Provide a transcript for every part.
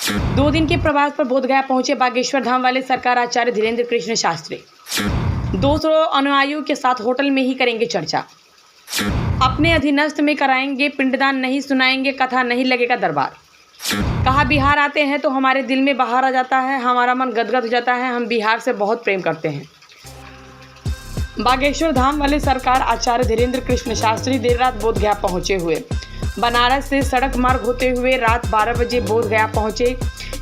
2 दिन के प्रवास पर बोधगया पहुंचे बागेश्वर धाम वाले सरकार आचार्य धीरेन्द्र कृष्ण शास्त्री। 200 अनुयायियों के साथ होटल में ही करेंगे चर्चा। अपने अधीनस्थ में कराएंगे पिंडदान, नहीं सुनाएंगे कथा, नहीं लगेगा दरबार। कहा बिहार आते हैं तो हमारे दिल में बहार आ जाता है, हमारा मन गदगद हो जाता है, हम बिहार से बहुत प्रेम करते हैं। बागेश्वर धाम वाले सरकार आचार्य धीरेन्द्र कृष्ण शास्त्री देर रात बोधगया पहुंचे हुए बनारस से सड़क मार्ग होते हुए रात 12 बजे बोधगया पहुंचे,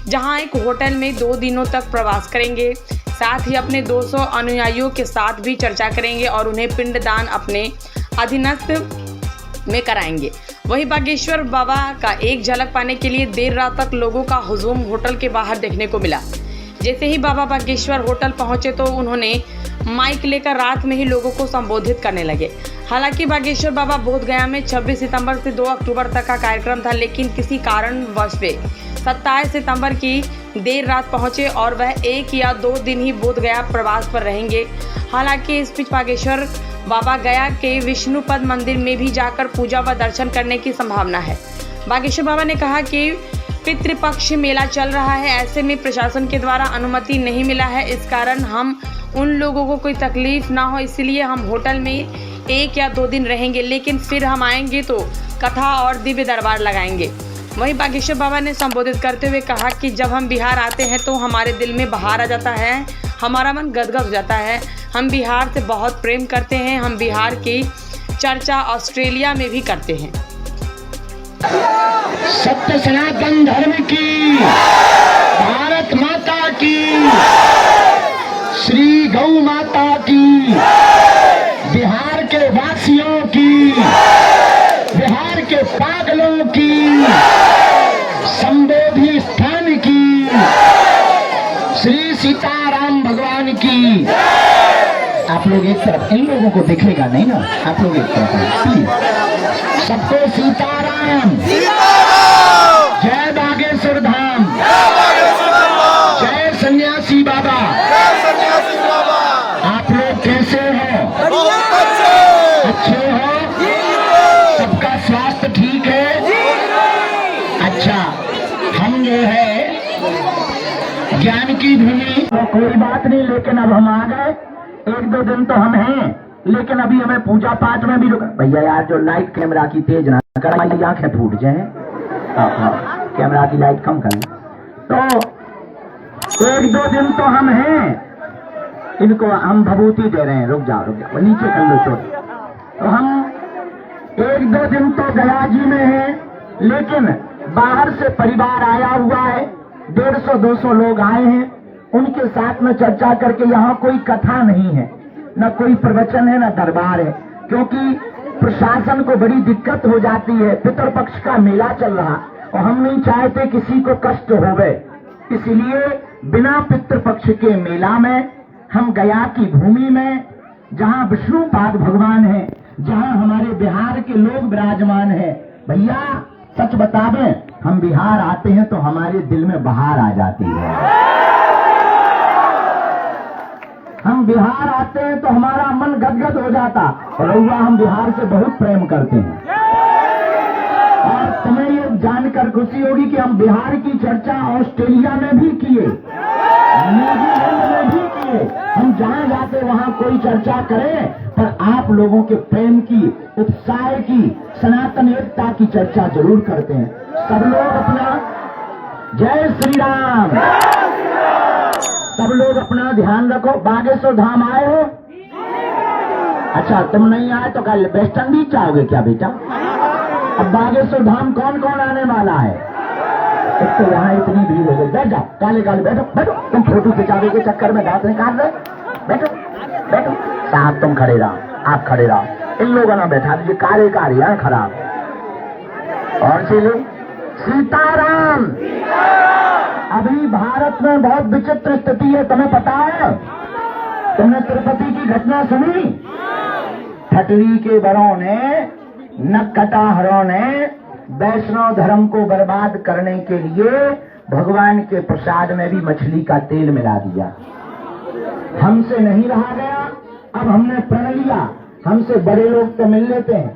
जहां एक होटल में 2 दिनों तक प्रवास करेंगे। साथ ही अपने 200 अनुयायियों के साथ भी चर्चा करेंगे और उन्हें पिंडदान अपने अधीनस्थ में कराएंगे। वहीं बागेश्वर बाबा का एक झलक पाने के लिए देर रात तक लोगों का हुजूम होटल के बाहर देखने को मिला। जैसे ही बाबा बागेश्वर होटल पहुंचे तो उन्होंने माइक लेकर रात में ही लोगों को संबोधित करने लगे। हालांकि बागेश्वर बाबा बोधगया में 26 सितंबर से 2 अक्टूबर तक का कार्यक्रम था, लेकिन किसी कारणवश वे 27 सितंबर की देर रात पहुंचे और वह 1 या 2 दिन ही बोधगया प्रवास पर रहेंगे। हालांकि इस बीच बागेश्वर बाबा गया के विष्णुपद मंदिर में भी जाकर पूजा व दर्शन करने की संभावना है। बागेश्वर बाबा ने कहा कि पितृपक्ष मेला चल रहा है, ऐसे में प्रशासन के द्वारा अनुमति नहीं मिला है, इस कारण हम उन लोगों को कोई तकलीफ ना हो इसलिए हम होटल में 1 या 2 दिन रहेंगे, लेकिन फिर हम आएंगे तो कथा और दिव्य दरबार लगाएंगे। वहीं बागेश्वर बाबा ने संबोधित करते हुए कहा कि जब हम बिहार आते हैं तो हमारे दिल में बहार आ जाता है, हमारा मन गदगद हो जाता है, हम बिहार से बहुत प्रेम करते हैं, हम बिहार की चर्चा ऑस्ट्रेलिया में भी करते हैं। सत्य सनातन धर्म की, भारत माता की, श्री गौ माता की, बिहार के वासियों की, बिहार के पागलों की, संबोधि स्थान की, श्री सीताराम भगवान की। आप लोग एक तरफ, इन लोगों को दिखेगा नहीं ना, आप लोग एक तरफ प्लीज। सबको सीताराम, जय बागेश्वर धाम, जय सन्यासी बाबा। आप लोग कैसे हो? अच्छे हो? सबका स्वास्थ्य ठीक है? अच्छा, हम जो है ज्ञान की भूमि, तो कोई बात नहीं, लेकिन अब हम आ गए। 1-2 दिन तो हम हैं, लेकिन अभी हमें पूजा पाठ में भी भैया यार जो लाइट कैमरा की तेज ना कर, हमारी आंखें फूट जाए। कैमरा की लाइट कम कर। तो 1-2 दिन तो हम हैं, इनको हम भभूति दे रहे हैं। रुक जाओ वो नीचे कर लो छोटे। तो हम 1-2 दिन तो गया जी में हैं, लेकिन बाहर से परिवार आया हुआ है, 150-200 लोग आए हैं। उनके साथ में चर्चा करके यहाँ कोई कथा नहीं है, न कोई प्रवचन है, न दरबार है, क्योंकि प्रशासन को बड़ी दिक्कत हो जाती है। पितृपक्ष का मेला चल रहा और हम नहीं चाहते किसी को कष्ट होवे, इसलिए बिना पितृपक्ष के मेला में हम गया की भूमि में, जहाँ विष्णुपाद भगवान है, जहाँ हमारे बिहार के लोग विराजमान है। भैया सच बतावे, हम बिहार आते हैं तो हमारे दिल में बहार आ जाती है। हम बिहार आते हैं तो हमारा मन गदगद हो जाता, और रउआ हम बिहार से बहुत प्रेम करते हैं। और तुम्हें ये जानकर खुशी होगी कि हम बिहार की चर्चा ऑस्ट्रेलिया में भी किए, न्यूजीलैंड में भी किए। हम जहां जाते वहां कोई चर्चा करें, पर आप लोगों के प्रेम की, उत्साह की, सनातन एकता की चर्चा जरूर करते हैं। सब लोग अपना जय श्री राम, सब लोग अपना ध्यान रखो। बागेश्वर धाम आए हो? अच्छा, तुम नहीं आए तो कल वेस्ट इंडीज जाओगे क्या बेटा? अब बागेश्वर धाम कौन कौन आने वाला है? एक तो यहाँ इतनी भीड़ हो गई। बैठ जाओ, काले काले बैठो बैठो। तुम फोटो खिंचावे के चक्कर में दांत निकाल रहे, बैठो बैठो। साहब तुम खड़े रहो, आप खड़े रहो। इन लोगों ने बैठा दीजिए, काले काले हैं खराब। और चलिए सीताराम। अभी भारत में बहुत विचित्र स्थिति है, तुम्हें पता है? तुमने तिरुपति की घटना सुनी? ठटरी के बरों ने, नक्कटाहरों ने वैष्णव धर्म को बर्बाद करने के लिए भगवान के प्रसाद में भी मछली का तेल मिला दिया। हमसे नहीं रहा गया, अब हमने प्रण लिया। हमसे बड़े लोग तो मिल लेते हैं,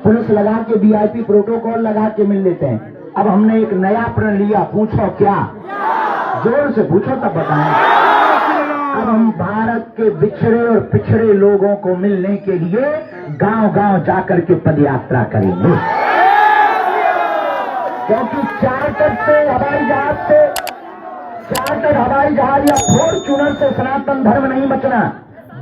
पुलिस लगा के, VIP प्रोटोकॉल लगा के मिल लेते हैं, अब हमने एक नया प्रण लिया, पूछो क्या? जोर से पूछो तब बताएं। अब हम भारत के बिछड़े और पिछड़े लोगों को मिलने के लिए गांव-गांव जाकर के पद यात्रा करेंगे, क्योंकि चार्टर से, हवाई जहाज से, चार्टर हवाई जहाज या फॉर्च्यूनर से सनातन धर्म नहीं बचना।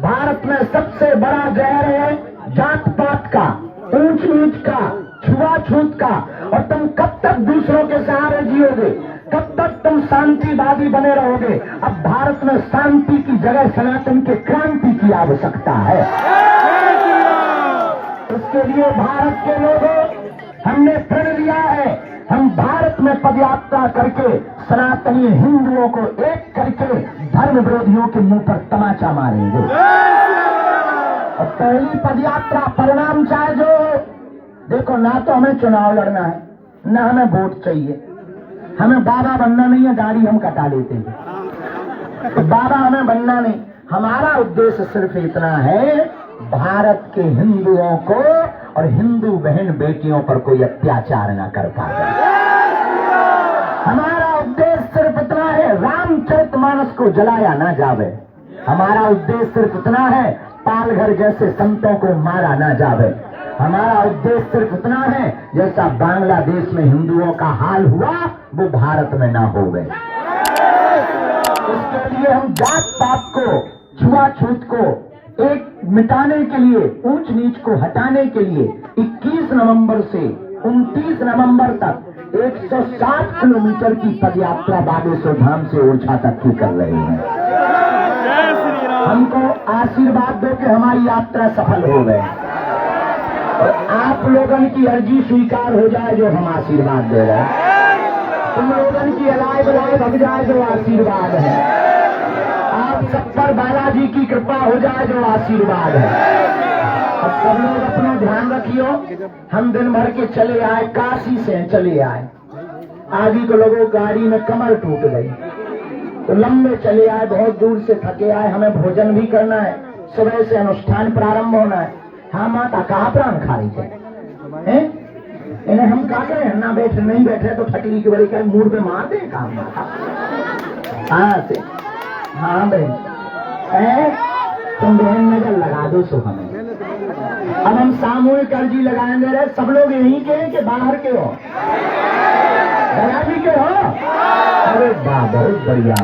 भारत में सबसे बड़ा जहर है जात पात का, ऊंच नीच का, छुआछूत का। और तुम कब तक दूसरों के सहारे जियोगे? कब तक तुम शांतिवादी बने रहोगे? अब भारत में शांति की जगह सनातन के क्रांति की आवश्यकता है। उसके लिए भारत के लोगों, हमने प्रण लिया है, हम भारत में पदयात्रा करके सनातनी हिंदुओं को एक करके धर्म विरोधियों के मुंह पर तमाचा मारेंगे। और पहली पदयात्रा परिणाम चाहे जो, देखो ना तो हमें चुनाव लड़ना है, ना हमें वोट चाहिए, हमें बाबा बनना नहीं है, दाढ़ी हम कटा लेते हैं, तो बाबा हमें बनना नहीं। हमारा उद्देश्य सिर्फ इतना है, भारत के हिंदुओं को और हिंदू बहन बेटियों पर कोई अत्याचार न कर पाए। हमारा उद्देश्य सिर्फ इतना है, रामचरितमानस को जलाया ना जावे। हमारा उद्देश्य सिर्फ इतना है, पालघर जैसे संतों को मारा ना जावे। हमारा उद्देश्य सिर्फ इतना है, जैसा बांग्लादेश में हिंदुओं का हाल हुआ वो भारत में ना हो गए। इसके लिए हम जात पात को, छुआछूत को एक मिटाने के लिए, ऊंच नीच को हटाने के लिए 21 नवंबर से 29 नवंबर तक 107 किलोमीटर की पदयात्रा बागेश्वर धाम से ओरछा तक की कर रहे हैं। हमको आशीर्वाद दो कि हमारी यात्रा सफल हो गए और आप लोगों की अर्जी स्वीकार हो जाए जो हम आशीर्वाद दे रहे हैं। तुम लोगों की अलाय बलाय भग जाए जो आशीर्वाद है। आप सब पर बालाजी की कृपा हो जाए जो आशीर्वाद है। अब सब लोग अपना ध्यान रखियो। हम दिन भर के चले आए, काशी से चले आए, आगे के लोगों गाड़ी में कमर टूट गई तो लंबे चले आए, बहुत दूर से थके आए, हमें भोजन भी करना है, सुबह से अनुष्ठान प्रारंभ होना है। हाँ माता कहाँ प्राण खा रही थे? इन्हें हम कहा करें, ना बैठे नहीं बैठे तो ठकली की बड़ी क्या मूड पे मार दे काम माता। हाँ से हाँ बहन, तुम बहन नजर लगा दो सो हमें। अब हम सामूहिक अर्जी लगाएंगे रे, सब लोग यहीं के हैं कि बाहर के हो? दयाजी के हो? अरे वाह बहुत बढ़िया।